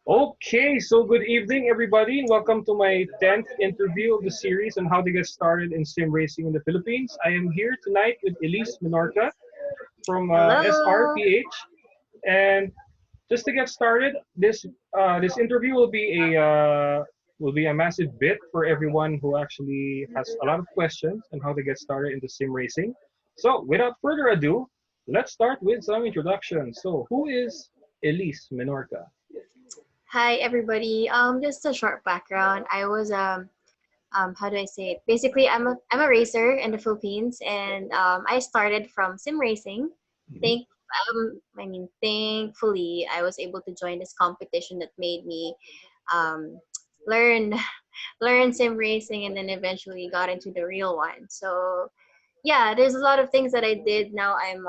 Okay, so good evening, everybody, and welcome to my 10th interview of the series on how to get started in sim racing in the Philippines. I am here tonight with Elysse Menorca from Hello. SRPH, and just to get started, this interview will be a massive bit for everyone who actually has a lot of questions on how to get started into sim racing. So, without further ado, let's start with some introductions. So, who is Elysse Menorca? Hi, everybody. Just a short background. I was how do I say it? Basically, I'm a racer in the Philippines, and I started from sim racing. Mhm. Thank Thankfully, I was able to join this competition that made me um learn learn sim racing, and then eventually got into the real one. So yeah, there's a lot of things that I did. Now I'm,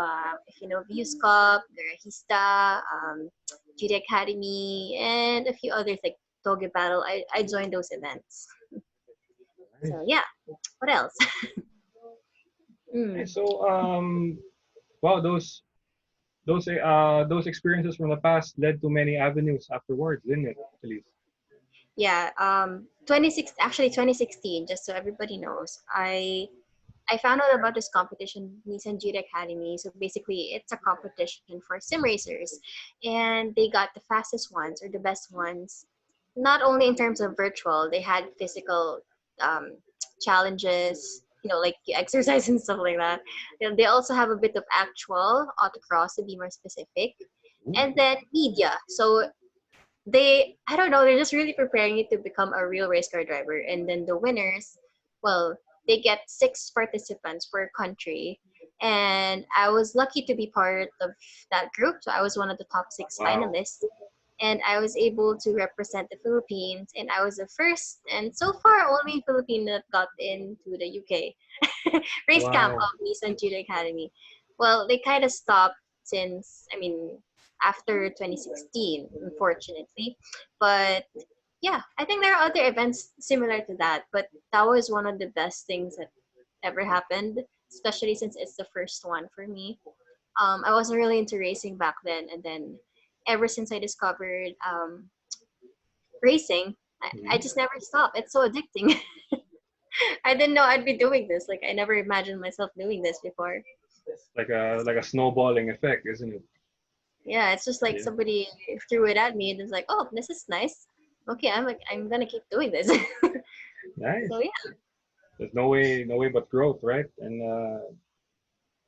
if you know, Vios Cup, the Rahista, GT Academy, and a few others like Toge Battle. I joined those events. So Nice. yeah, what else? Mm. Nice. So, wow, those experiences from the past led to many avenues afterwards, didn't it, Elise? Yeah, 26, actually 2016, just so everybody knows, I found out about this competition, Nissan GT Academy. So basically, it's a competition for sim racers, and they got the fastest ones or the best ones. Not only in terms of virtual, they had physical um, challenges, like exercise and stuff like that. They also have a bit of actual autocross to be more specific, Ooh, and then media. So I don't know, they're just really preparing you to become a real race car driver. And then the winners, well, they get six participants per country. And I was lucky to be part of that group. So I was one of the top six wow. finalists. And I was able to represent the Philippines. And I was the first and so far only Filipino that got into the UK race camp Wow. of Nissan GT Academy. Well, they kind of stopped since, after 2016, unfortunately. But yeah, I think there are other events similar to that, but that was one of the best things that ever happened, especially since it's the first one for me. I wasn't really into racing back then, and then ever since I discovered racing, I Mhm. just never stopped. It's so addicting. I didn't know I'd be doing this. Like, I never imagined myself doing this before. Like a snowballing effect, isn't it? Yeah, it's just like Yeah. somebody threw it at me and it's like, oh, this is nice. Okay, I'm gonna keep doing this. Nice. So yeah, There's no way but growth, right? And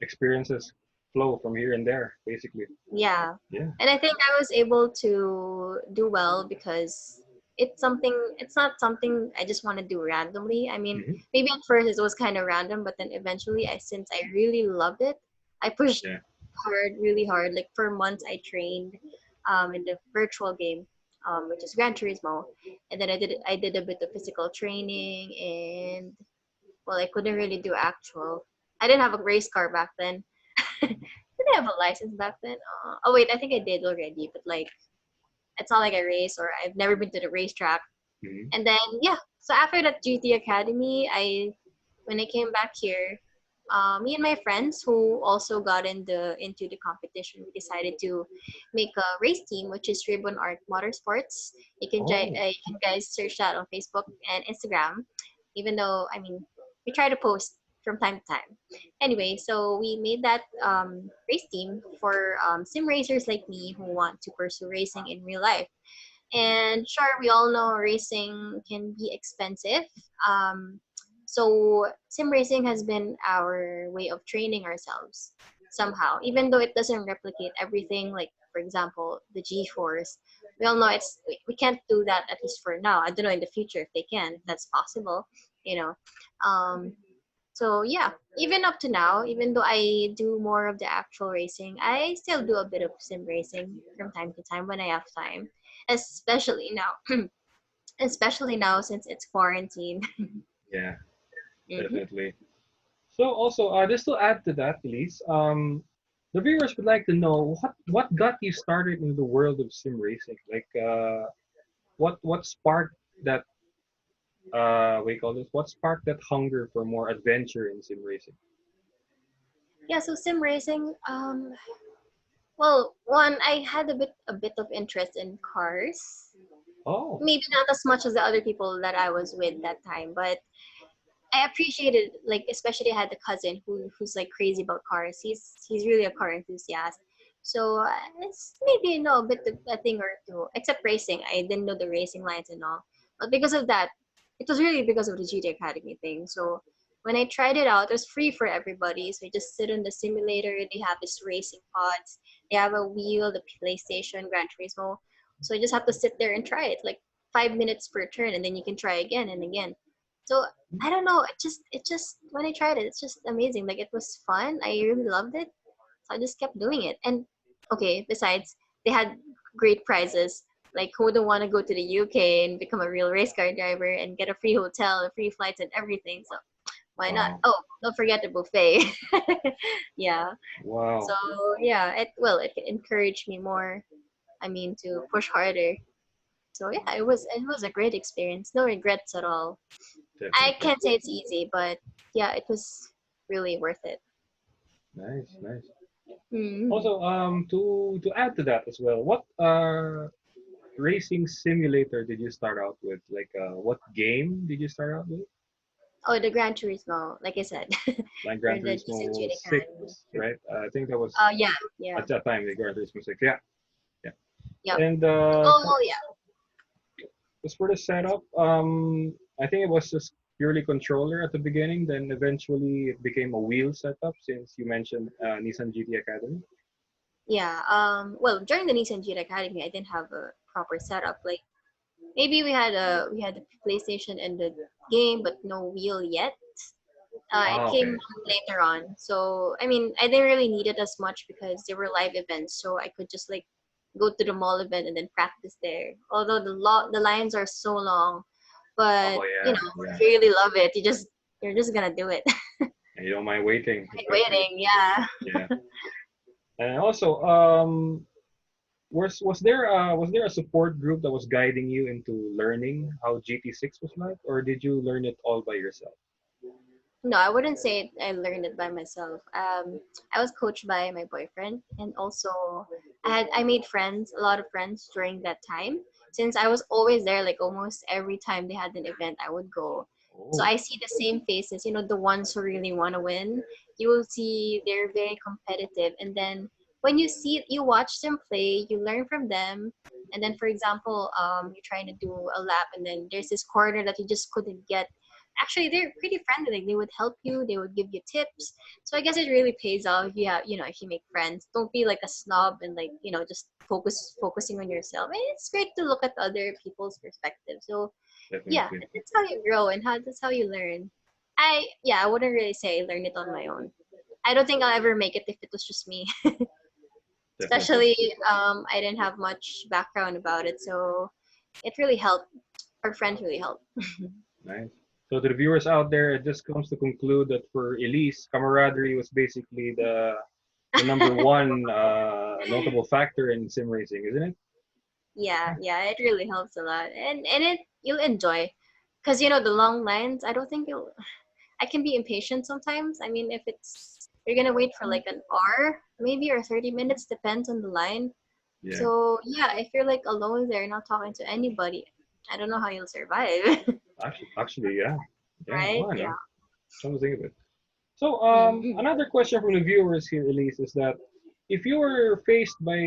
experiences flow from here and there, basically. yeah, Yeah. and I think I was able to do well because it's not something I just want to do randomly. I mean, Hmm. maybe at first it was kind of random, but then eventually, since I really loved it, I pushed Yeah. hard, really hard. Like for months, I trained in the virtual game, which is Gran Turismo, and then I did a bit of physical training, and well, I couldn't really do actual. I didn't have a race car back then. Did I have a license back then? Oh wait, I think I did already, but like it's not like I race or I've never been to the racetrack. Hmm. And then yeah, so after that GT Academy, when I came back here, me and my friends who also got into the competition, we decided to make a race team, which is Ribbon Art Motorsports. Oh. You can guys search that on Facebook and Instagram. Even though we try to post from time to time. Anyway, so we made that race team for sim racers like me who want to pursue racing in real life. And sure, we all know racing can be expensive. So sim racing has been our way of training ourselves somehow, even though it doesn't replicate everything. Like for example, the G-force. We all know we can't do that at least for now. I don't know in the future if they can, if that's possible. You know, um, so yeah, even up to now, even though I do more of the actual racing, I still do a bit of sim racing from time to time when I have time, especially now. Especially now since it's quarantine. Yeah, Hmm. definitely. So also, just to add to that, Elise, the viewers would like to know what got you started in the world of sim racing. Like, what sparked that we call this? What sparked that hunger for more adventure in sim racing? Yeah, so sim racing. Well, one, I had a bit of interest in cars. Oh, Maybe not as much as the other people that I was with that time, but I appreciated, like, especially I had a cousin who's like crazy about cars. He's really a car enthusiast. So it's maybe a bit of a thing or two. Except racing, I didn't know the racing lines and all. But because of that, it was really because of the GT Academy thing. So when I tried it out, it was free for everybody. So you just sit in the simulator. They have this racing pods. They have a wheel, the PlayStation, Gran Turismo. So you just have to sit there and try it, like 5 minutes per turn, and then you can try again and again. So I don't know. It just when I tried it, it's just amazing. Like it was fun. I really loved it. So I just kept doing it. And okay, besides they had great prizes. Like who wouldn't want to go to the UK and become a real race car driver and get a free hotel, free flights, and everything? So why not? wow, Oh, don't forget the buffet. Yeah. So wow, yeah, it encouraged me more. I mean, to push harder. So yeah, it was a great experience. No regrets at all. I definitely. can't say it's easy, but yeah, it was really worth it. Nice, nice. Mm. Also, to add to that as well, what racing simulator did you start out with? Like, what game did you start out with? Oh, the Gran Turismo, like I said, for Like Gran the Nissan Turismo GT Academy. 6, right? I think that was Oh yeah, yeah, at that time the Gran Turismo 6. Yeah, yeah. yep. And Oh yeah. as for the setup, I think it was just purely controller at the beginning. Then eventually it became a wheel setup since you mentioned Nissan GT Academy. Yeah. Well, during the Nissan GT Academy, I didn't have a proper setup. Like maybe we had the PlayStation and the game, but no wheel yet. It Ah, came okay. later on. So I mean, I didn't really need it as much because there were live events, so I could just like go to the mall event and then practice there. Although the lines are so long, but Oh yeah, if yeah. you really love it, you're just gonna do it. And you don't mind waiting, Like especially. waiting, yeah. Yeah. And also, was there a support group that was guiding you into learning how GT6 was like, or did you learn it all by yourself? No, I wouldn't say I learned it by myself. I was coached by my boyfriend, and also I made friends, a lot of friends during that time. Since I was always there, like almost every time they had an event, I would go. So Oh, I see the same faces, the ones who really want to win. You will see they're very competitive, and then when you watch them play, you learn from them. And then, for example, you're trying to do a lap, and then there's this corner that you just couldn't get. Actually, they're pretty friendly. Like they would help you, they would give you tips. So I guess it really pays off. If you make friends, don't be like a snob and like just focusing on yourself. And it's great to look at other people's perspective. So yeah, definitely, that's how you grow and that's how you learn. I wouldn't really say I learned it on my own. I don't think I'll ever make it if it was just me. definitely. Especially I didn't have much background about it, so it really helped. Our friends really helped. Nice. So to the viewers out there, it just comes to conclude that for Elise, camaraderie was basically the number one notable factor in sim racing, isn't it? Yeah, it really helps a lot, and you'll enjoy, because the long lines. I don't think you'll. I can be impatient sometimes. I mean, if you're gonna wait for like an hour, maybe, or 30 minutes, depends on the line. Yeah. So yeah, if you're like alone there, not talking to anybody, I don't know how you'll survive, Actually, yeah. Yeah, right? why Yeah. not? Come to think of it. So, Mm-hmm. another question from the viewers here, Elise, is that if you were faced by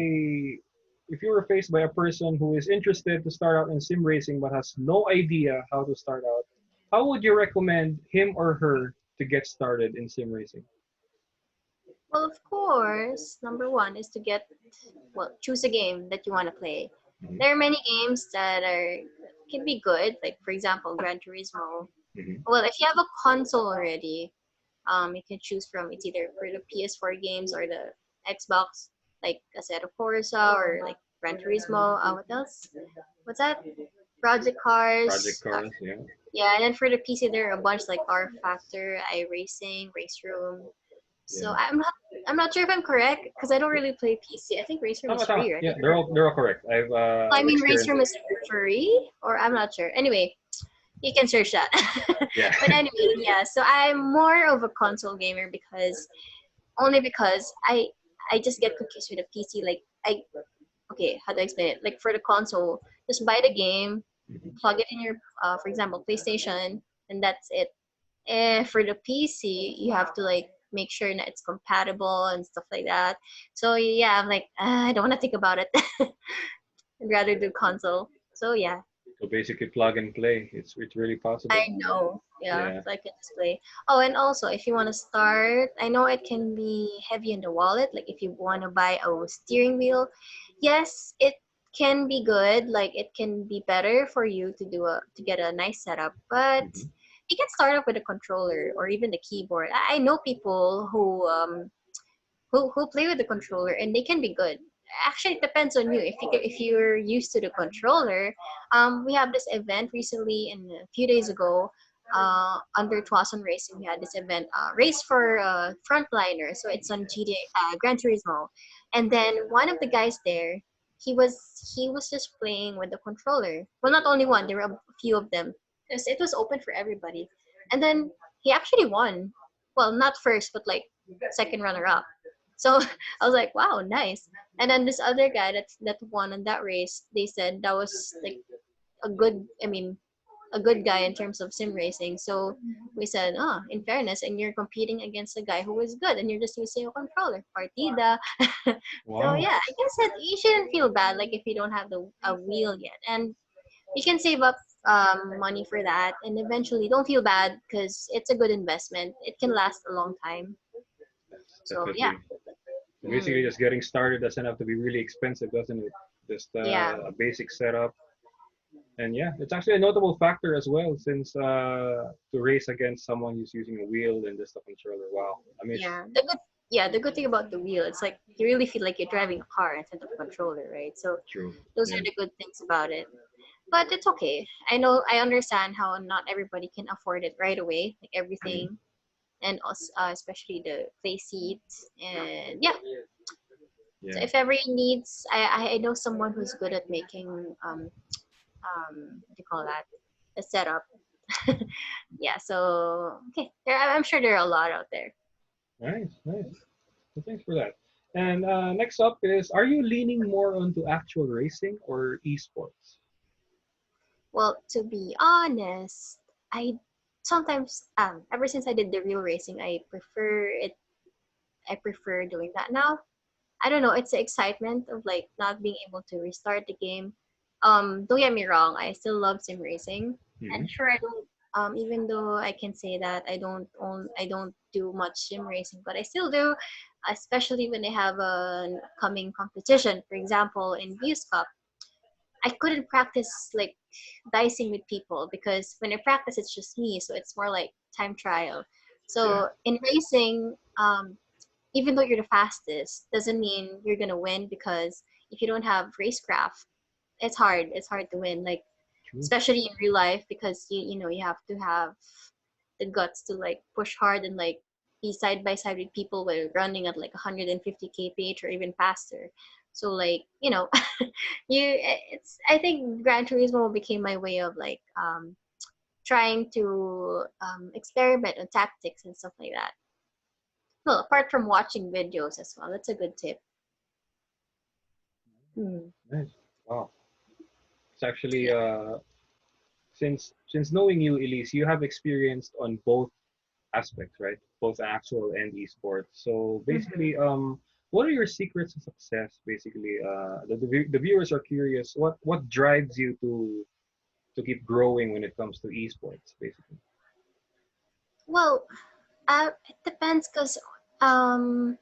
if you were faced by a person who is interested to start out in sim racing but has no idea how to start out, how would you recommend him or her to get started in sim racing? Well, of course, number one is to choose a game that you want to play. Hmm. There are many games that can be good, like for example, Gran Turismo. Hmm. Well, if you have a console already, you can choose from it's either for the PS4 games or the Xbox, like Assetto Corsa or like Gran Turismo. What else? What's that? Project Project Cars. cars, yeah, Yeah, and then for the PC, there are a bunch like R Factor, iRacing, Race Room. So yeah. I'm not sure if I'm correct because I don't really play PC. I think Race Room Tama, is tama. free, right? Yeah, they're all correct. I I've mean, Race experienced Room it. is free, or I'm not sure. Anyway, you can search that. Yeah. But anyway, yeah. So I'm more of a console gamer because only because I just get confused with a PC. Like okay, how do I explain it? Like for the console, just buy the game, Mhm. plug it in your, for example, PlayStation, and that's it. And for the PC, you have to like make sure that it's compatible and stuff like that. So yeah, I'm like, I don't want to think about it. I'd rather do console. So yeah, So basically, plug and play. It's really I possible. know. Yeah, Yeah. so I can display. Oh, and also if you want to start, I know it can be heavy in the wallet. Like if you want to buy a steering wheel, yes, it can be good. Like it can be better for you to do a to get a nice setup, but Hmm. you can start off with a controller or even the keyboard. I know people who play with the controller and they can be good. Actually, it depends on you. If you're used to the controller, we have this event recently and a few days ago. Under Tuason Racing, we had this event, race for frontliner. So it's on GTA, Gran Turismo, and then one of the guys there, he was just playing with the controller. Well, not only one, there were a few of them. It was open for everybody, and then he actually won. Well, not first, but like second runner up. So I was like, wow, nice. And then this other guy that won on that race, they said that was like a good, I mean, a good guy in terms of sim racing. So we said, oh, in fairness, and you're competing against a guy who is good, and you're just using a controller, partida. So Wow. yeah, I guess that you shouldn't feel bad like if you don't have the a wheel yet, and you can save up money for that, and eventually don't feel bad because it's a good investment. It can last a long time. Yes, So yeah. definitely. So basically, Mm. just getting started doesn't have to be really expensive, doesn't it? Just Yeah. a basic setup. And yeah, it's actually a notable factor as well, since to race against someone who's using a wheel and just a controller. Wow. I mean, it's The good thing about the wheel, it's like you really feel like you're driving a car instead of a controller, right? So true. those are Yeah. the good things about it. But it's okay. I understand how not everybody can afford it right away, like Mhm. everything, and also, especially the play seats. And yeah, so Yeah. if ever you needs, I know someone who's good at making what do you call that, a setup. Yeah, so okay, I'm sure there are a lot out there. Nice, nice. So thanks for that. And next up is, are you leaning more onto actual racing or esports? Well, to be honest, I sometimes ever since I did the real racing, I prefer doing that now. I don't know, it's the excitement of like not being able to restart the game. Don't get me wrong, I still love sim racing. Hmm. And sure I don't even though I can say that I don't do much sim racing, but I still do, especially when they have a coming competition. For example, in Vios Cup, I couldn't practice like dicing with people because when I practice, it's just me. So it's more like time trial. Yeah. So in racing, even though you're the fastest, doesn't mean you're gonna win because if you don't have racecraft, it's hard. It's hard to win. Like True. especially in real life because you have to have the guts to like push hard and like be side by side with people while running at like 150 kph or even faster. So like it's I think Gran Turismo became my way of like trying to experiment on tactics and stuff like that. Well, apart from watching videos as well, that's a good tip. Hmm. Nice. Wow. It's actually since knowing you, Elise, you have experienced on both aspects, right? Both actual and esports. So Hmm. basically, what are your secrets to success? Basically, the viewers are curious. What drives you to keep growing when it comes to esports? Basically. Well, it depends because um,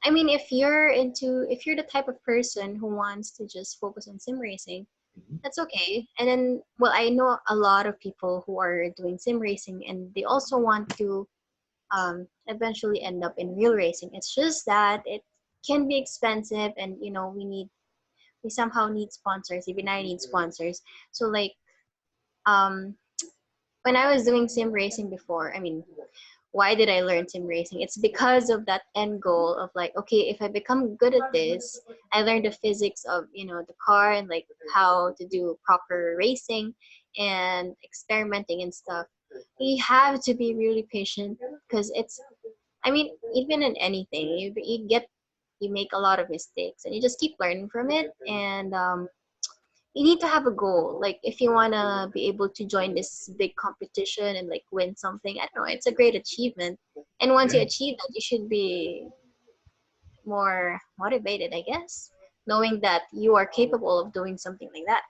I mean, if you're the type of person who wants to just focus on sim racing, Mhm. that's okay. And then, well, I know a lot of people who are doing sim racing and they also want to eventually end up in real racing. It's just that it can be expensive, and we somehow need sponsors. Even I need sponsors. So like um, when I was doing sim racing before, I mean, why did I learn sim racing? It's because of that end goal of like, okay, if I become good at this, I learned the physics of, the car and like how to do proper racing and experimenting and stuff. You have to be really patient because I mean, even in anything, you get you make a lot of mistakes, and you just keep learning from it. And you need to have a goal. Like if you wanna be able to join this big competition and like win something, I don't know, it's a great achievement. And once you Yeah. achieve that, you should be more motivated, I guess, knowing that you are capable of doing something like that.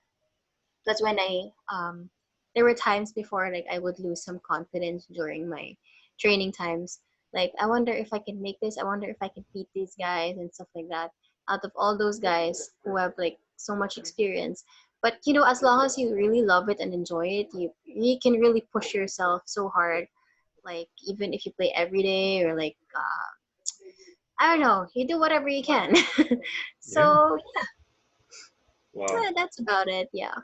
That's when there were times before like I would lose some confidence during my training times. Like I wonder if I can make this. I wonder if I can beat these guys and stuff like that. Out of all those guys who have like so much experience, but as long as you really love it and enjoy it, you can really push yourself so hard. Like even if you play every day or like I don't know, you do whatever you can. Yeah. So Wow. yeah, that's about it. Yeah.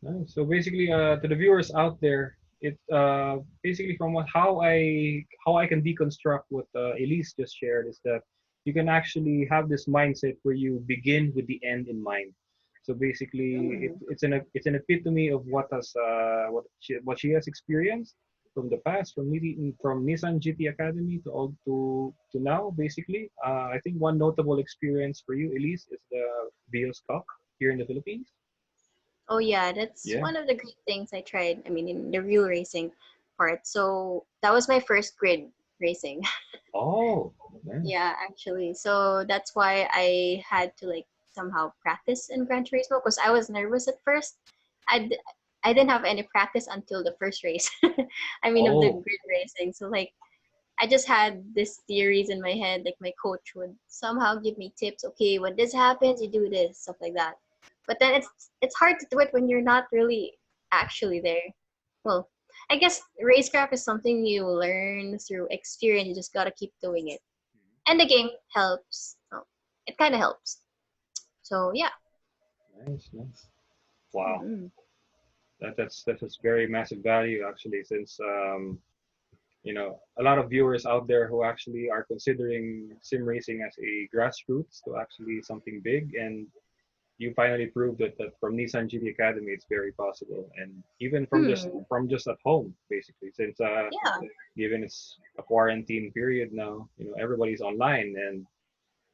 Nice. So basically, to the viewers out there, it basically from how I can deconstruct what Elysse just shared is that you can actually have this mindset where you begin with the end in mind. So basically, Mm. it's an epitome of what she has experienced from the past, from Nissan GT Academy to now. Basically, I think one notable experience for you, Elysse, is the Vios Cup here in the Philippines. Oh yeah, that's Yeah. one of the great things I tried. I mean, in the real racing part. So that was my first grid racing. Oh, nice. Yeah, actually. So that's why I had to like somehow practice in Gran Turismo because I was nervous at first. I d- I didn't have any practice until the first race. I mean, of the Oh, grid racing. So like I just had this theories in my head. Like my coach would somehow give me tips. Okay, when this happens, you do this, stuff like that. But then it's hard to do it when you're not really actually there. Well, I guess racecraft is something you learn through experience. You just gotta keep doing it, and the game helps. Oh, it kind of helps. So yeah. nice, nice. Wow, Mm-hmm. that's very massive value actually, since a lot of viewers out there who actually are considering sim racing as a grassroots to actually something big, and you finally proved that from Nissan GT Academy it's very possible, and even Hmm. from just at home basically, since Yeah. given it's a quarantine period now, everybody's online, and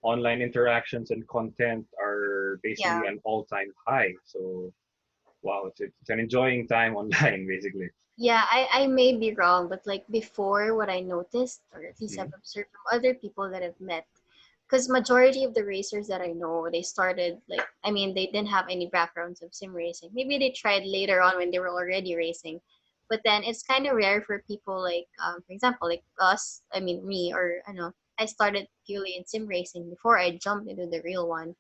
online interactions and content are basically Yeah. an all-time high. So wow, it's an enjoying time online basically. Yeah, I may be wrong, but like before, what I noticed, or at least I've Mhm. observed from other people that I've met, because majority of the racers that I know, they started like, I mean, they didn't have any backgrounds of sim racing. Maybe they tried later on when they were already racing, but then it's kind of rare for people like, for example, like us. I mean, me, or I know I started purely in sim racing before I jumped into the real one.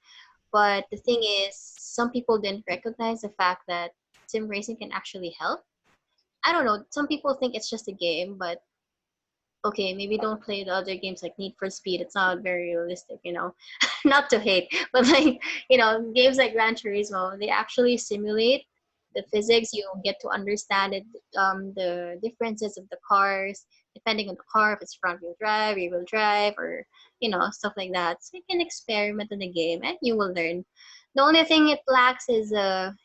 But the thing is, some people didn't recognize the fact that sim racing can actually help. I don't know. Some people think it's just a game, but okay, maybe don't play the other games like Need for Speed. It's not very realistic. Not to hate, but like, games like Gran Turismo, they actually simulate the physics. You get to understand it, the differences of the cars, depending on the car, if it's front wheel drive, rear wheel drive, or, stuff like that. So you can experiment in the game and you will learn. The only thing it lacks is the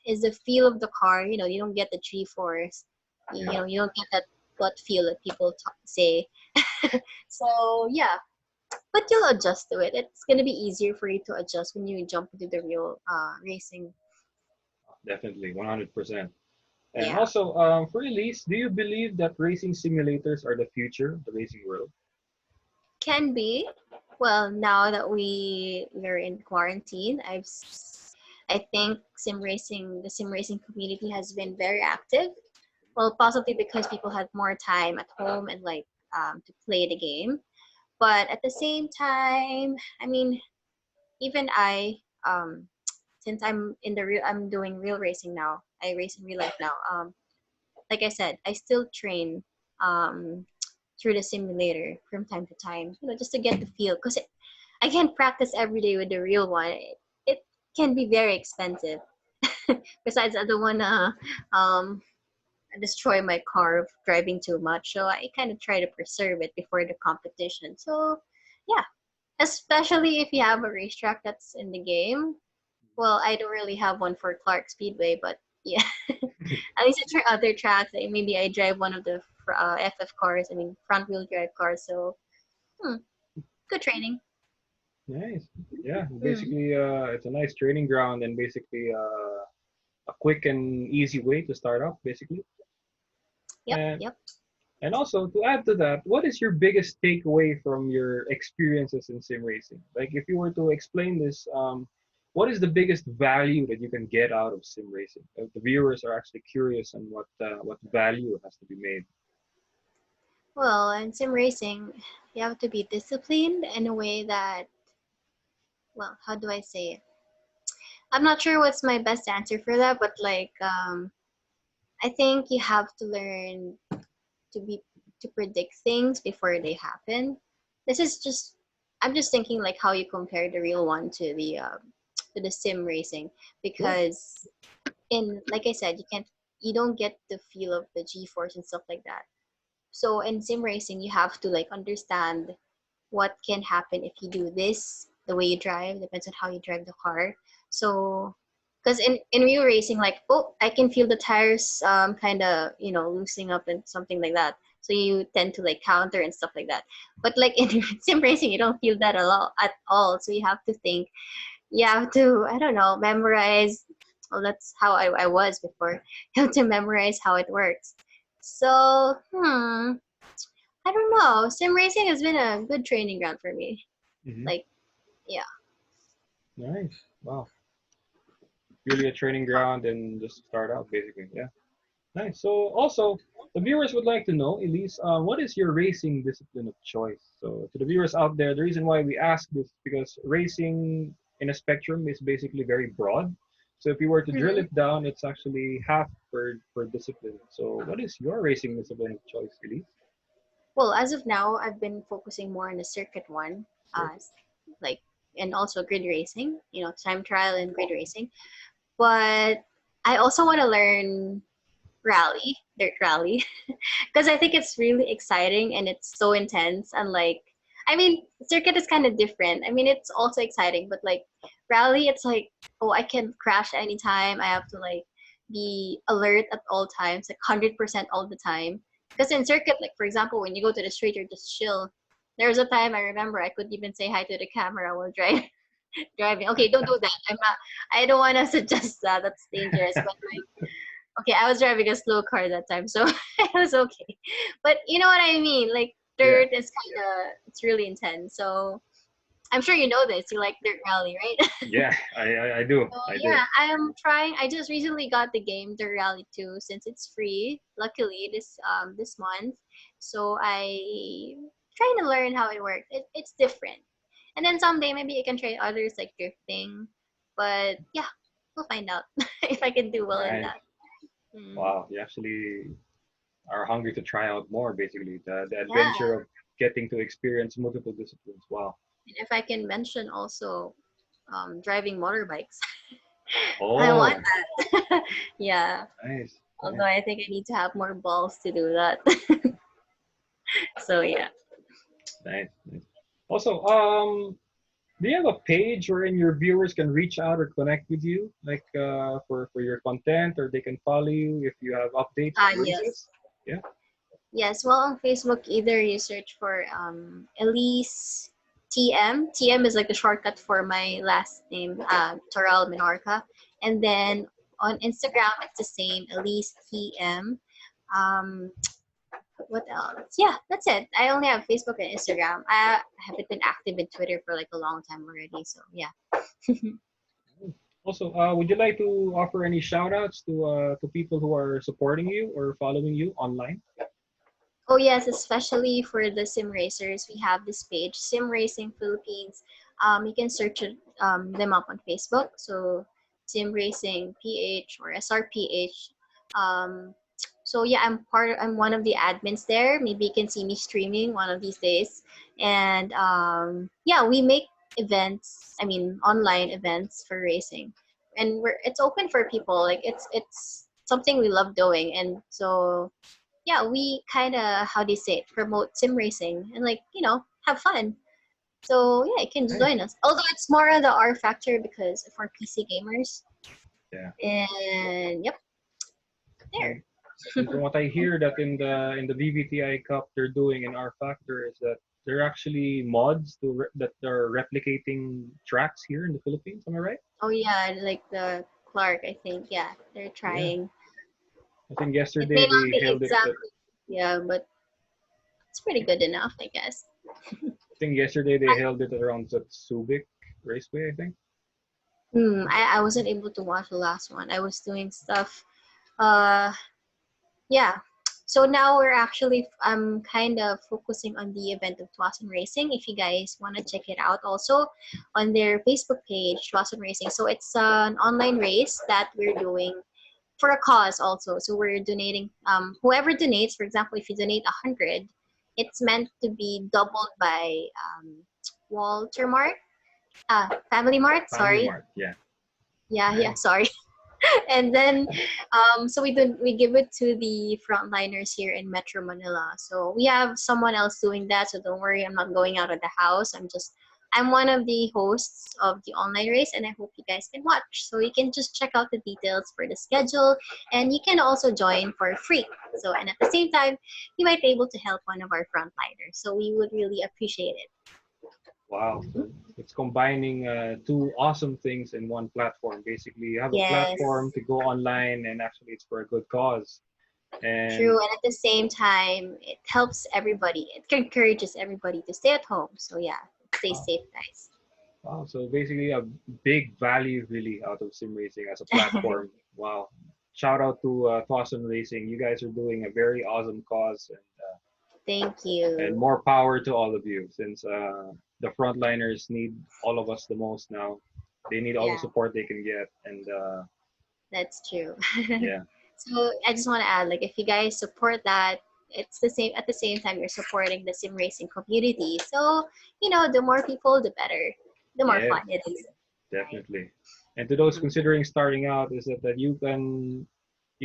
feel of the car. You don't get the G-force. Yeah, You don't get that gut feel that people say. So yeah, but you'll adjust to it. It's gonna be easier for you to adjust when you jump into the real racing. definitely, 100%. And Yeah, also, for Elise, do you believe that racing simulators are the future of the racing world? can be. Well, now that we're in quarantine, I think the sim racing community has been very active. Well, possibly because people had more time at home and like to play the game. But at the same time, I mean, even um, since I'm doing real racing now. I race in real life now. Like I said, I still train um, through the simulator from time to time, just to get the feel. Because I can't practice every day with the real one. It can be very expensive. Besides, I don't wanna um, destroy my car of driving too much, so I kind of try to preserve it before the competition. So, yeah, especially if you have a racetrack that's in the game. Well, I don't really have one for Clark Speedway, but yeah, at least I try other tracks. Like maybe I drive one of the FF cars. I mean, front wheel drive cars. So, good training. Nice. Yeah, Mm. basically, it's a nice training ground and basically a quick and easy way to start off, basically. Yep, And yep. also to add to that, what is your biggest takeaway from your experiences in sim racing? Like, if you were to explain this, what is the biggest value that you can get out of sim racing? The viewers are actually curious on what value has to be made. Well, in sim racing, you have to be disciplined in a way that, well, how do I say it? I'm not sure what's my best answer for that, but like, I think you have to learn to be to predict things before they happen. This is just I'm just thinking like how you compare the real one to the sim racing, Sure. because in like I said, you don't get the feel of the G force and stuff like that. So in sim racing, you have to like understand what can happen if you do this. The way you drive depends on how you drive the car. So because in real racing, like, oh, I can feel the tires kind of loosening up and something like that, so you tend to like counter and stuff like that. But like in sim racing, you don't feel that at all, so you have to think, you have to, I don't know, memorize. Well, that's how I was before. You have to memorize how it works. So I don't know, sim racing has been a good training ground for me. Hmm. Like, yeah. Nice. Wow. Really a training ground and just start out, basically. Yeah. Nice. So also, the viewers would like to know, Elise, what is your racing discipline of choice? So to the viewers out there, the reason why we ask this is because racing in a spectrum is basically very broad. So if you were to drill Mhm. it down, it's actually half per discipline. So what is your racing discipline of choice, Elise? Well, as of now, I've been focusing more on the circuit one, Circuit. like, and also grid racing, time trial and grid racing. But I also want to learn dirt rally, because I think it's really exciting and it's so intense. And like, I mean, circuit is kind of different. I mean, it's also exciting, but like rally, it's like, oh, I can crash anytime. I have to like be alert at all times, like 100% all the time. Because in circuit, like for example, when you go to the street, you're just chill. There was a time I remember I could even say hi to the camera while driving. Okay, don't do that. I don't want to suggest that. That's dangerous. But like, okay, I was driving a slow car that time, so it was okay. But you know what I mean? Like Yeah. dirt is it's really intense. So I'm sure you know this. You like dirt rally, right? Yeah, I do. So I do. yeah, I am trying. I just recently got the game Dirt Rally 2 since it's free. Luckily this month, so I trying to learn how it works. It's different, and then someday maybe I can try others like drifting. But yeah, we'll find out if I can do well in Nice. that. Mm. Wow. You actually are hungry to try out more, basically. The Yeah, adventure of getting to experience multiple disciplines. Wow. and if I can mention also driving motorbikes, I want Oh, that. Yeah, nice. although Nice. I think I need to have more balls to do that. So yeah. Nice. Nice. Also, do you have a page wherein your viewers can reach out or connect with you, like for your content, or they can follow you if you have updates Ah, on yes. races? Yeah. Yes, well, on Facebook, either you search for Elysse TM. TM is like the shortcut for my last name, Toral Menorca. And then on Instagram, it's the same, Elysse TM. Um, what else? Yeah, that's it. I only have Facebook and Instagram. I haven't been active in Twitter for like a long time already. So yeah. Also, would you like to offer any shout outs to people who are supporting you or following you online? Oh yes, especially for the sim racers, we have this page, Sim Racing Philippines. You can search them up on Facebook. So Sim Racing PH or SRPH. Um, so yeah, I'm one of the admins there. Maybe you can see me streaming one of these days. And yeah, we make events. I mean, online events for racing, and it's open for people. Like it's something we love doing, and so yeah, we kind of, how do you say it, promote sim racing and like, have fun. So yeah, you can Nice. join us. Although it's more of the R factor because for PC gamers. Yeah. And yep, there. And from what I hear that in the VVTI Cup they're doing in R Factor is that there are actually mods that are replicating tracks here in the Philippines. Am I right? Oh yeah, like the Clark, I think. Yeah, they're Yeah. trying. I think It may yesterday not they be held it. exactly, yeah, but it's pretty good enough, I guess. I think yesterday they held it around the Subic Raceway. I think. I wasn't able to watch the last one. I was doing stuff. Uh, yeah. So now we're actually kind of focusing on the event of Tuason Racing. If you guys want to check it out, also on their Facebook page, Tuason Racing. So it's an online race that we're doing for a cause also. So we're donating. Whoever donates, for example, if you donate 100, it's meant to be doubled by Walter Mart, Family Mart. Family Sorry. Mart. Yeah. Yeah. Nice. Sorry. And then so we give it to the frontliners here in Metro Manila. So we have someone else doing that, so don't worry, I'm not going out of the house. I'm one of the hosts of the online race, and I hope you guys can watch. So you can just check out the details for the schedule, and you can also join for free. So, and at the same time, you might be able to help one of our frontliners, so we would really appreciate it. Wow. Mhm. So it's combining two awesome things in one platform. Basically, you have a platform Yes. to go online, and actually, it's for a good cause. And True, and at the same time, it helps everybody. It encourages everybody to stay at home. So yeah, stay wow, safe, guys. wow. So basically, a big value really out of sim racing as a platform. Wow. Shout out to Tuason Racing. You guys are doing a very awesome cause, Thank and you. more power to all of you. Since the frontliners need all of us the most now, they need all the Yeah, support they can get. And that's true. yeah, So I just want to add, like, if you guys support that, it's the same. At the same time, you're supporting the sim racing community. So the more people, the better. The more yes. fun it is, right? Definitely. And to those Mhm. considering starting out, is that you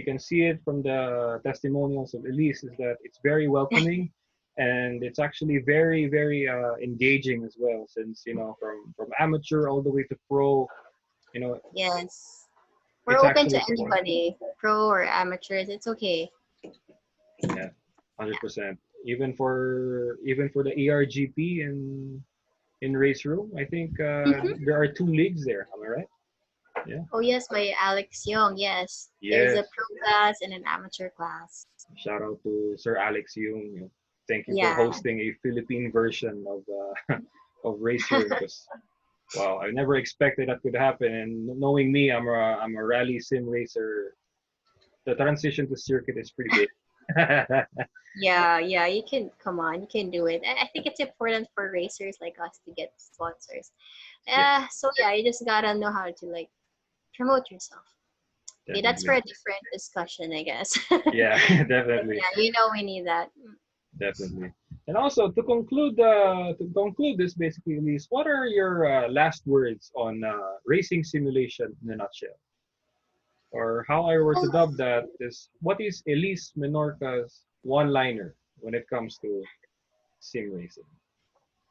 can see it from the testimonials of Elysse, is that it's very welcoming, and it's actually very very engaging as well. Since from amateur all the way to pro, you know Yes, we're it's open to actually supportive. anybody, pro or amateurs. It's okay. Yeah, 100%. Even for the ERGP in race room, I think Mhm. there are two leagues there. Am I right? Yeah. Oh yes, by Alex Young. Yes, there's a Yes. pro class and an amateur class. Shout out to Sir Alex Yung. Thank you for Yeah. hosting a Philippine version of of Race Room. Because wow, I never expected that could happen. And knowing me, I'm a rally sim racer. The transition to circuit is pretty big. Yeah, you can come on, you can do it. I think it's important for racers like us to get sponsors. Yes, So yeah, you just gotta know how to like promote yourself. Okay, that's for definitely. a different discussion, I guess. Yeah, But definitely, yeah, we need that. definitely. And also to conclude this, basically, Elise, what are your last words on racing simulation in a nutshell? Or how I were to dub that is, what is Elysse Menorca's one-liner when it comes to sim racing?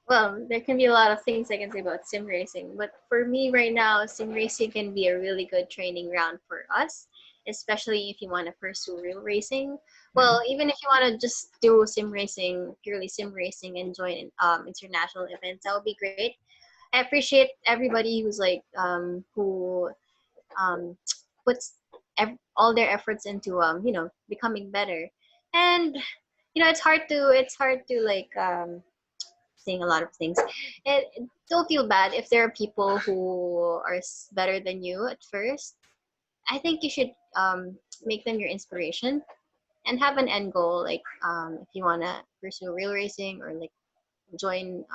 Well, there can be a lot of things I can say about sim racing, but for me right now, sim racing can be a really good training ground for us, especially if you want to pursue real racing. Mhm. Well, even if you want to just do sim racing, purely sim racing, and join international events, that would be great. I appreciate everybody who's like who puts all their efforts into becoming better, and it's hard to like saying a lot of things. Don't feel bad if there are people who are better than you at first. I think you should make them your inspiration and have an end goal. Like if you want to pursue real racing or like join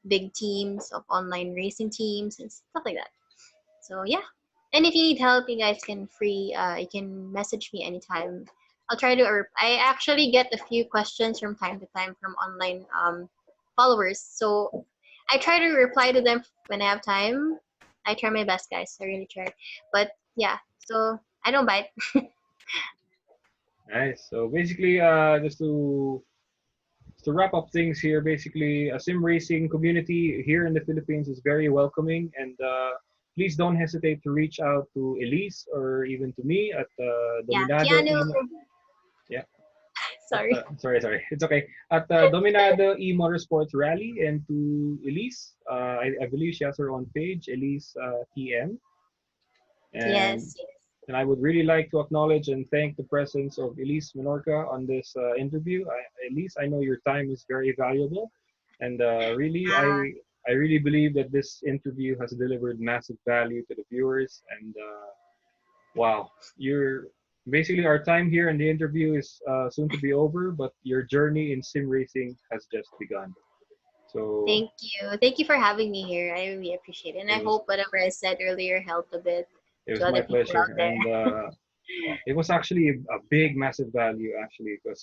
big teams of online racing teams and stuff like that. So yeah. And if you need help, you guys can you can message me anytime. I'll try to, or I actually get a few questions from time to time from online followers. So I try to reply to them when I have time. I try my best, guys. I really try. But yeah, so I don't bite. Nice. So basically, just to wrap up things here, basically, a sim racing community here in the Philippines is very welcoming, and please don't hesitate to reach out to Elise or even to me at Yeah, Dominado Keanu. email. Yeah. Sorry. Sorry. It's okay. At Dominado Motorsports Rally, and to Elise, I believe she has her own page, ElysseTM, and Yes, yes. I would really like to acknowledge and thank the presence of Elysse Menorca on this interview. Elise, I know your time is very valuable, and really, Uh, I really believe that this interview has delivered massive value to the viewers. And wow, you're basically our time here in the interview is soon to be over, but your journey in sim racing has just begun. So Thank you. Thank you for having me here. I really appreciate it. And I it was hope whatever I said earlier helped a bit it to was my other people out pleasure, and there. it was actually a big, massive value actually, because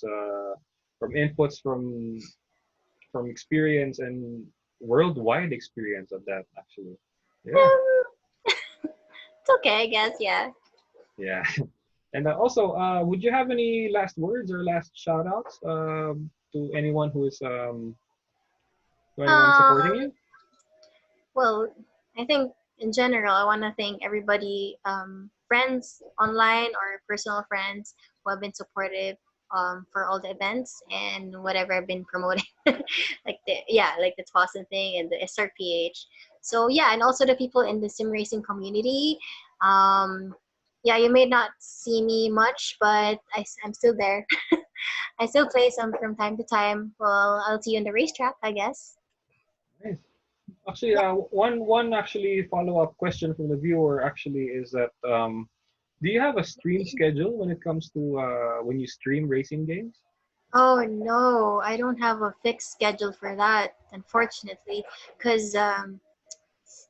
from inputs from experience and worldwide experience of that actually. Yeah, It's okay, I guess. Yeah. yeah. And also, would you have any last words or last shout outs to anyone who is to anyone supporting Um. you? Well, I think in general, I want to thank everybody, friends online or personal friends who have been supportive for all the events and whatever I've been promoting, like the Tuason thing and the SRPH. So yeah, and also the people in the sim racing community. Um, yeah, you may not see me much, but I'm still there. I still play some from time to time. Well, I'll see you on the racetrack, I guess. Nice. Actually, Yep. one actually follow up question from the viewer actually is that do you have a stream schedule when it comes to when you stream racing games? Oh no, I don't have a fixed schedule for that, unfortunately, because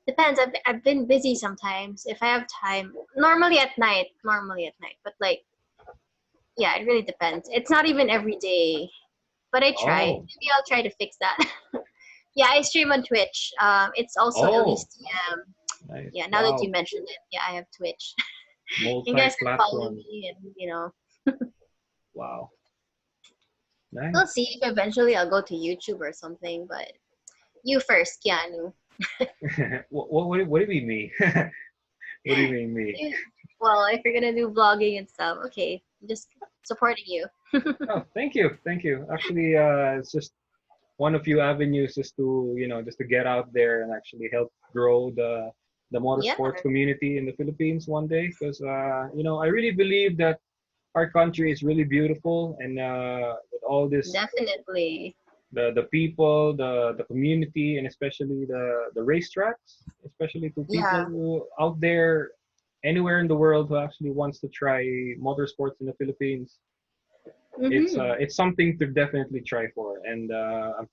depends. I've been busy sometimes. If I have time, normally at night, but like yeah, it really depends. It's not even every day, but I try. Oh, Maybe I'll try to fix that. Yeah, I stream on Twitch. It's also oh, ElysseTM. nice. Yeah, now that you Wow, mentioned it, yeah, I have Twitch. You guys can follow multi-platform. me, and Wow, we'll nice. see if eventually I'll go to YouTube or something. But you first, Keanu. What do you mean me? What do you mean me? Yeah. Well, if you're gonna do vlogging and stuff, okay, I'm just supporting you. Oh, thank you. Actually, it's just one of few avenues just to just to get out there and actually help grow the Yeah, motorsports community in the Philippines one day, because I really believe that our country is really beautiful, and with all this definitely. the people, the community, and especially the racetracks, especially to people Yeah. who out there anywhere in the world who actually wants to try motorsports in the Philippines. Mhm. It's something to definitely try for, and I'm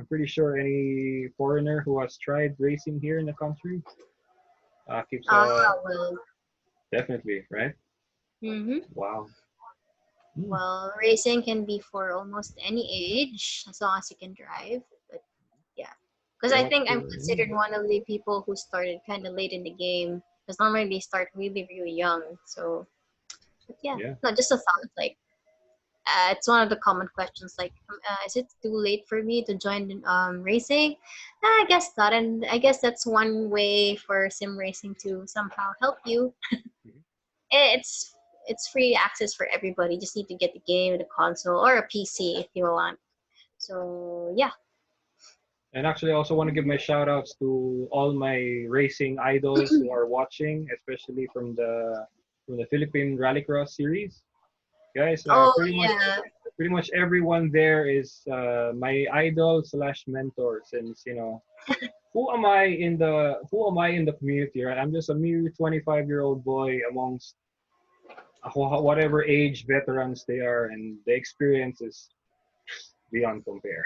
pretty sure any foreigner who has tried racing here in the country keeps Well. definitely right. Mhm. Wow. Hmm. Well, racing can be for almost any age as long as you can drive. But yeah, because Pretty I much think I'm for yeah. considered one of the people who started kind of late in the game. Because normally they start really, really young. So, but yeah, Yeah. no, just a thought. Like, it's one of the common questions. Like, is it too late for me to join racing? I guess not. And I guess that's one way for sim racing to somehow help you. Mhm. It's it's free access for everybody. Just need to get the game, the console, or a PC if you want. So yeah. And actually, I also want to give my shout outs to all my racing idols who are watching, especially from the Philippine Rallycross series. Guys, Oh yeah. pretty much everyone there is my idol slash mentor, since who am I in the community, right? I'm just a mere 25-year-old boy amongst whatever age veterans they are, and the experience is beyond compare.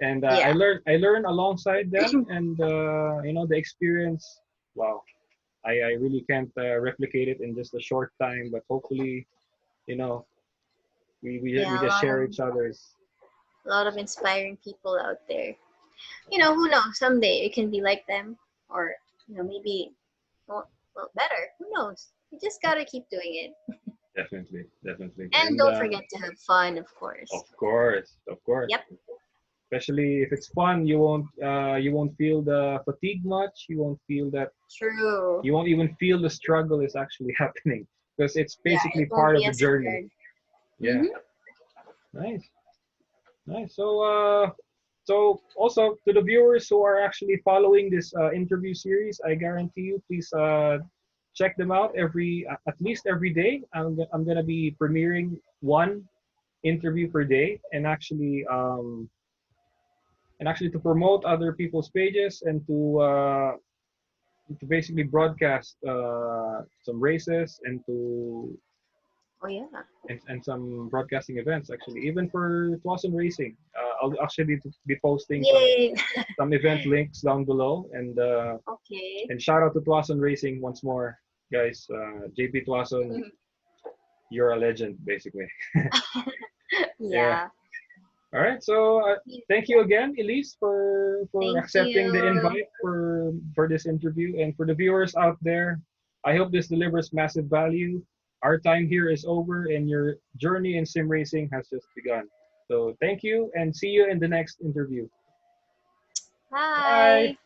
And Yeah. I learned alongside them, and the experience. Wow, I really can't replicate it in just a short time, but hopefully, you know, we Yeah. just share each other's. A lot of inspiring people out there. Who knows? Someday we can be like them, or maybe better. Who knows? You just gotta keep doing it, Definitely, and and don't forget to have fun, of course. of course. Yep. Especially if it's fun, you won't feel the fatigue much. You won't feel that. True. You won't even feel the struggle is actually happening, because it's Yeah, basically it won't part be of the as journey. hard. Yeah. Mhm. Nice, nice. So also to the viewers who are actually following this interview series, I guarantee you, please check them out at least every day. I'm gonna be premiering one interview per day, and actually to promote other people's pages and to basically broadcast some races Oh yeah. and some broadcasting events actually even for Tuason Racing. I'll actually be posting Yay. some event links down below Okay. and shout out to Tuason Racing once more, guys. JP Tuason, you're a legend basically. Yeah. Yeah. All right. So thank you again, Elysse, for Thank accepting the you. invite for this interview, and for the viewers out there. I hope this delivers massive value. Our time here is over, and your journey in sim racing has just begun. So thank you, and see you in the next interview. Bye. Bye.